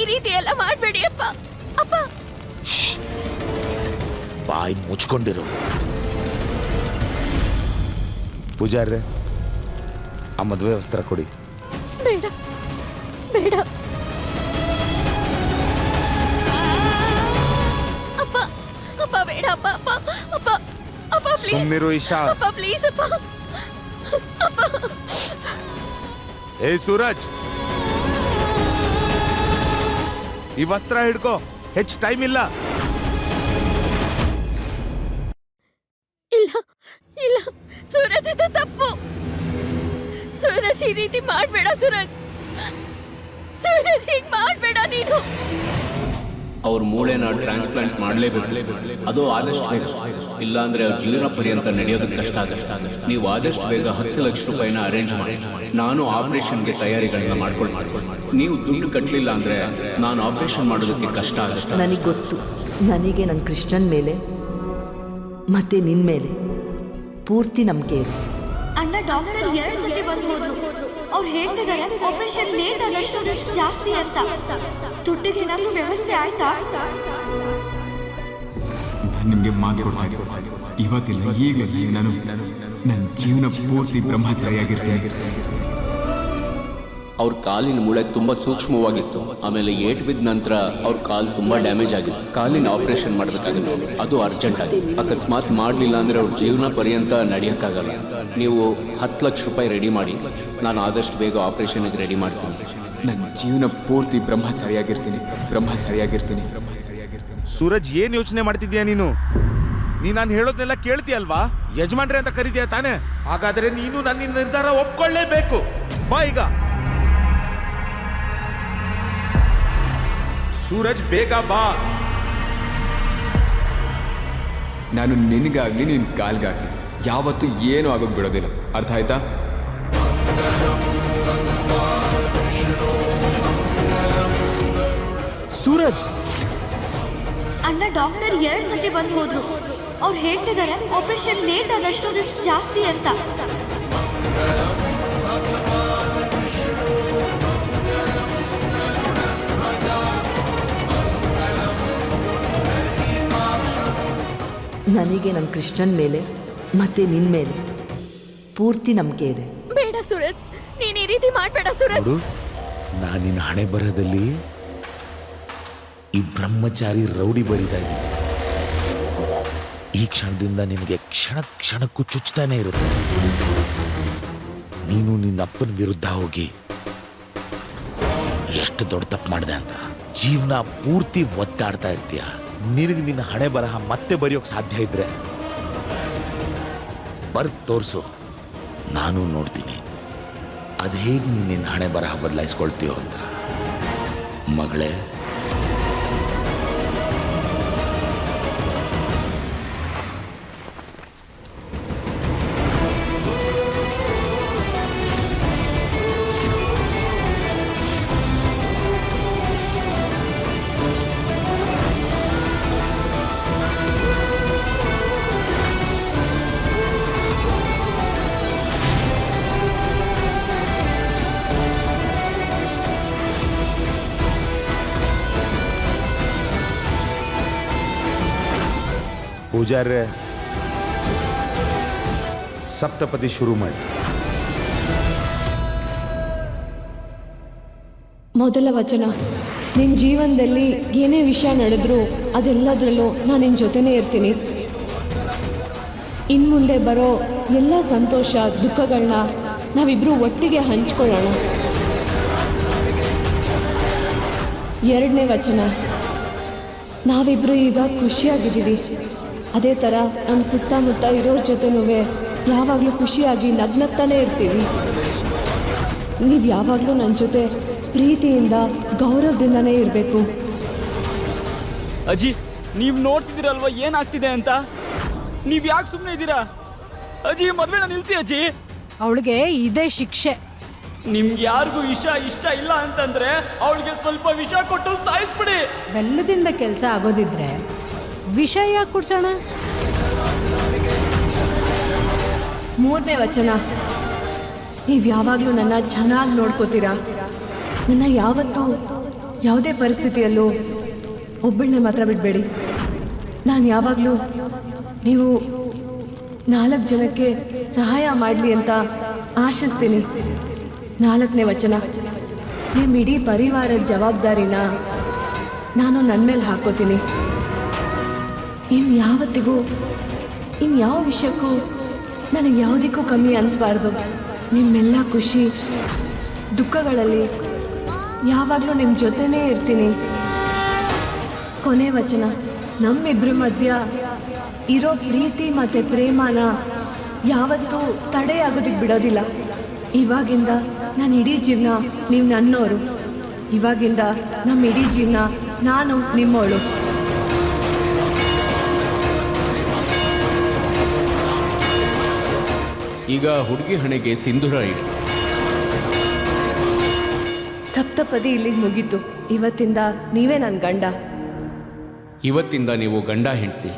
ಈ ರೀತಿ ಎಲ್ಲ ಮಾಡಬೇಡಿ ಅಪ್ಪ. ಅಪ್ಪ ಬಾಯಿ ಮುಚ್ಕೊಂಡಿರು. ಪೂಜಾರ್ರೆ, ಆ ಮದುವೆ ವಸ್ತ್ರ ಕೊಡಿ. ಬೇಡ ಬೇಡ ಅಪ್ಪ, ಅಪ್ಪ ಬೇಡ ಅಪ್ಪ, ಅಪ್ಪ ಅಪ್ಪ ಅಪ್ಪ ಪ್ಲೀಸ್. ಸುಮ್ಮನಿರು ಇಶಾ. ಅಪ್ಪ ಪ್ಲೀಸ್ ಅಪ್ಪ. ಏ ಸೂರಜ್, ಈ ವಸ್ತ್ರ ಹಿಡ್ಕೋ, ಹೆಚ್ಚು ಟೈಮ್ ಇಲ್ಲ. ಇಲ್ಲ ಇಲ್ಲ ಸೂರಜ್, ಇದು ತಪ್ಪು. ಸೂರಜ್ ಈ ರೀತಿ ಮಾಡಬೇಡ. ಸೂರಜ್ ಸೂರಜ್ ಹೀಗೆ ಮಾಡಬೇಡ ನೀನು. ಅವ್ರ ಮೂಳೆನ ಟ್ರಾನ್ಸ್ಪ್ಲಾಂಟ್ ಮಾಡಲೇಬೇಕು. ಅದು ಆದಷ್ಟು ಬೇಗ, ಇಲ್ಲಾಂದ್ರೆ ಅವ್ರ ಜೀವನ ಪರ್ಯಂತ ನಡೆಯೋದಕ್ಕೆ ಕಷ್ಟ ಆಗುತ್ತೆ. ನೀವು ಆದಷ್ಟು ಬೇಗ 10 ಲಕ್ಷ ರೂಪಾಯಿನ ಅರೇಂಜ್ ಮಾಡಿ, ನಾನು ಆಪರೇಷನ್ಗೆ ತಯಾರಿಗಳನ್ನ ಮಾಡ್ಕೊಂಡು ನೀವು ದುಡ್ಡು ಕಟ್ಟಲಿಲ್ಲ ಅಂದ್ರೆ ನಾನು ಆಪರೇಷನ್ ಮಾಡೋದಕ್ಕೆ ಕಷ್ಟ ಆಗುತ್ತೆ. ನನಗೆ ಗೊತ್ತು, ನನಗೆ ನನ್ನ ಕೃಷ್ಣನ್ ಮೇಲೆ ಮತ್ತೆ ನಿನ್ನ ಮೇಲೆ ಪೂರ್ತಿ ನಂಬಿಕೆ ಇದೆ. ಅಣ್ಣ ಡಾಕ್ಟರ್ 2 ಸತಿ ಬಂದು ಹೋದ್ರು. ಅವ್ರು ಹೇಳ್ತಿದ್ದಾರೆ ಆಪರೇಷನ್ ಲೇಟ್ ಆದಷ್ಟು ರಿಸ್ಕ್ ಜಾಸ್ತಿ ಅಂತ. ದುಡ್ಡಿಗೆ ಏನಾದ್ರೂ ವ್ಯವಸ್ಥೆ ಆಯ್ತಾ? ನಾನು ನಿಮಗೆ ಮಾತು ಕೊಡ್ತಾ ಇದ್ದೀನಿ, ಇವತ್ತಿಲ್ಲ ಈಗಲೇ ನಾನು ನನ್ನ ಜೀವನ ಪೂರ್ತಿ ಬ್ರಹ್ಮಚಾರಿಯಾಗಿರ್ತೀನಿ. ಅವ್ರ ಕಾಲಿನ ಮೂಳೆ ತುಂಬಾ ಸೂಕ್ಷ್ಮವಾಗಿತ್ತು. ಆಮೇಲೆ ಏಟ್ ಬಿದ್ದ ನಂತರ ಅವ್ರ ಕಾಲು ತುಂಬಾ ಡ್ಯಾಮೇಜ್ ಆಗಿತ್ತು. ಕಾಲಿನ ಆಪರೇಷನ್ ಮಾಡಬೇಕಾಗಿತ್ತು. ಅದು ಅರ್ಜೆಂಟ್ ಆಗಿ. ಅಕಸ್ಮಾತ್ ಮಾಡಲಿಲ್ಲ ಅಂದ್ರೆ ಅವ್ರ ಜೀವನ ಪರ್ಯಂತ ನಡೆಯೋಕ್ಕಾಗಲ್ಲ. ನೀವು 10 ಲಕ್ಷ ರೂಪಾಯಿ ರೆಡಿ ಮಾಡಿ, ನಾನು ಆದಷ್ಟು ಬೇಗ ಆಪರೇಷನ್ಗೆ ರೆಡಿ ಮಾಡ್ತೀನಿ. ನನ್ನ ಜೀವನ ಪೂರ್ತಿ ಬ್ರಹ್ಮಚಾರಿಯಾಗಿರ್ತೀನಿ. ಸೂರಜ್, ಏನ್ ಯೋಚನೆ ಮಾಡ್ತಿದ್ಯಾ ನೀನು? ನಾನು ಹೇಳೋದ್ನೆಲ್ಲ ಕೇಳ್ತೀಯಲ್ವಾ? ಯಜಮಾನ್ರೆ ಅಂತ ಕರೀತೀಯ ತಾನೆ? ಹಾಗಾದ್ರೆ ನೀನು ನನ್ನ ನಿರ್ಧಾರ ಒಪ್ಕೊಳ್ಳೇಬೇಕು. ಬಾ ಈಗ. ಸೂರಜ್, ಬೇಗ ಬಾ. ನಾನು ನಿನಗಾಗ್ಲಿ ನಿನ್ನ ಕಾಲ್ಗಾಗ್ಲಿ ಯಾವತ್ತೂ ಏನೂ ಆಗೋಗಿ ಬಿಡೋದಿಲ್ಲ. ಅರ್ಥ ಆಯ್ತಾ? ಸೂರಜ್, ಅಣ್ಣ ಡಾಕ್ಟರ್ 2 ಸತಿ ಬಂದು ಹೋದ್ರು. ಅವ್ರು ಹೇಳ್ತಿದ್ದಾರೆ ಆಪರೇಷನ್ ಲೇಟ್ ಆದಷ್ಟು ರಿಸ್ಕ್ ಜಾಸ್ತಿ ಅಂತ. ನನಗೆ ನನ್ನ ಕೃಷ್ಣನ್ ಮೇಲೆ ಮತ್ತೆ ನಿನ್ನ ಮೇಲೆ ಪೂರ್ತಿ ನಂಬಿಕೆ ಇದೆ. ಬೇಡ ಸೂರಜ್, ನೀನ್ ಈ ರೀತಿ ಮಾಡಬೇಡ ಸೂರಜ್. ನಾನು ನಿನ್ನ ಹಣೆ ಬರದಲ್ಲಿ ಈ ಬ್ರಹ್ಮಚಾರಿ ರೌಡಿ ಬರೀತಾ ಇದ್ದೀನಿ. ಈ ಕ್ಷಣದಿಂದ ನಿನಗೆ ಕ್ಷಣ ಕ್ಷಣಕ್ಕೂ ಚುಚ್ತಾನೆ ಇರುತ್ತೆ. ನೀನು ನಿನ್ನ ಅಪ್ಪನ ವಿರುದ್ಧ ಹೋಗಿ ಎಷ್ಟು ದೊಡ್ಡ ತಪ್ಪು ಮಾಡಿದೆ ಅಂತ ಜೀವನ ಪೂರ್ತಿ ಒದ್ದಾಡ್ತಾ ಇರ್ತೀಯ. ನಿನಗೆ ನಿನ್ನ ಹಣೆ ಬರಹ ಮತ್ತೆ ಬರೆಯೋಕೆ ಸಾಧ್ಯ ಇದ್ರೆ ಬರ್ದು ತೋರಿಸು, ನಾನು ನೋಡ್ತೀನಿ ಅದು ಹೇಗೆ ನೀನು ನಿನ್ನ ಹಣೆ ಬರಹ ಬದಲಾಯಿಸ್ಕೊಳ್ತೀಯೋ ಅಂತ. ಮಗಳೇ, ಪೂಜಾರ್ರೆ, ಸಪ್ತಪದಿ ಶುರು ಮಾಡಿ. ಮೊದಲ ವಚನ, ನಿನ್ನ ಜೀವನದಲ್ಲಿ ಏನೇ ವಿಷಯ ನಡೆದ್ರೂ ಅದೆಲ್ಲದರಲ್ಲೂ ನಾನು ನಿನ್ನ ಜೊತೆನೇ ಇರ್ತೀನಿ. ಇನ್ನು ಮುಂದೆ ಬರೋ ಎಲ್ಲ ಸಂತೋಷ ದುಃಖಗಳನ್ನ ನಾವಿಬ್ಬರು ಒಟ್ಟಿಗೆ ಹಂಚ್ಕೊಳ್ಳೋಣ. 2ನೇ ವಚನ, ನಾವಿಬ್ಬರು ಈಗ ಖುಷಿಯಾಗಿದ್ದೀವಿ. ಅದೇ ಥರ ನಮ್ಮ ಸುತ್ತಮುತ್ತ ಇರೋರ ಜೊತೆನೂ ಯಾವಾಗಲೂ ಖುಷಿಯಾಗಿ ನಗ್ನಗ್ತಾನೆ ಇರ್ತೀವಿ. ನೀವು ಯಾವಾಗಲೂ ನನ್ನ ಜೊತೆ ಪ್ರೀತಿಯಿಂದ ಗೌರವದಿಂದನೇ ಇರಬೇಕು. ಅಜ್ಜಿ, ನೀವು ನೋಡ್ತಿದ್ದೀರಲ್ವ ಏನಾಗ್ತಿದೆ ಅಂತ? ನೀವು ಯಾಕೆ ಸುಮ್ಮನೆ ಇದ್ದೀರಾ? ಅಜ್ಜಿ, ಮದುವೆನ ನಿಲ್ಲಿಸಿ ಅಜ್ಜಿ. ಅವಳಿಗೆ ಇದೇ ಶಿಕ್ಷೆ. ನಿಮ್ಗೆ ಯಾರಿಗೂ ಇಷ್ಟ ಇಲ್ಲ ಅಂತಂದ್ರೆ ಅವಳಿಗೆ ಸ್ವಲ್ಪ ವಿಷ ಕೊಟ್ಟು ಸಾಯಿಸ್ಬಿಡಿ. ಬೆಲ್ಲದಿಂದ ಕೆಲಸ ಆಗೋದಿದ್ರೆ ವಿಷ ಯಾಕೆ ಕುಡ್ಸೋಣ? 3ನೇ ವಚನ, ನೀವು ಯಾವಾಗಲೂ ನನ್ನ ಚೆನ್ನಾಗಿ ನೋಡ್ಕೋತೀರಾ. ನನ್ನ ಯಾವತ್ತೂ ಯಾವುದೇ ಪರಿಸ್ಥಿತಿಯಲ್ಲೂ ಒಬ್ಬಳನ್ನೇ ಮಾತ್ರ ಬಿಡಬೇಡಿ. ನಾನು ಯಾವಾಗಲೂ ನೀವು 4 ಜನಕ್ಕೆ ಸಹಾಯ ಮಾಡಲಿ ಅಂತ ಆಶಿಸ್ತೀನಿ. 4ನೇ ವಚನ, ನಿಮ್ಮ ಇಡೀ ಪರಿವಾರದ ಜವಾಬ್ದಾರಿನ ನಾನು ನನ್ನ ಮೇಲೆ ಹಾಕೋತೀನಿ. ಇನ್ಯಾವತ್ತಿಗೂ ಇನ್ಯಾವ ವಿಷಯಕ್ಕೂ ನನಗೆ ಯಾವುದಕ್ಕೂ ಕಮ್ಮಿ ಅನಿಸ್ಬಾರ್ದು. ನಿಮ್ಮೆಲ್ಲ ಖುಷಿ ದುಃಖಗಳಲ್ಲಿ ಯಾವಾಗಲೂ ನಿಮ್ಮ ಜೊತೆನೇ ಇರ್ತೀನಿ. ಕೊನೆ ವಚನ, ನಮ್ಮಿಬ್ಬರ ಮಧ್ಯ ಇರೋ ಪ್ರೀತಿ ಮತ್ತು ಪ್ರೇಮನ ಯಾವತ್ತೂ ತಡೆಯಾಗೋದಕ್ಕೆ ಬಿಡೋದಿಲ್ಲ. ಇವಾಗಿಂದ ನನ್ನ ಇಡೀ ಜೀವನ ನೀವು ನನ್ನೋರು. ಇವಾಗಿಂದ ನಮ್ಮ ಇಡೀ ಜೀವನ ನಾನು ನಿಮ್ಮೋಳು. ಈಗ ಹುಡುಗಿ ಹಣೆಗೆ ಸಿಂಧೂರ ಇಡಿ. ಸಪ್ತಪದಿ ಇಲ್ಲಿಗೆ ಮುಗೀತು. ಇವತ್ತಿಂದ ನೀವೇ ನನ್ನ ಗಂಡ. ಇವತ್ತಿಂದ ನೀವು ಗಂಡ ಹೆಂಡ್ತಿ.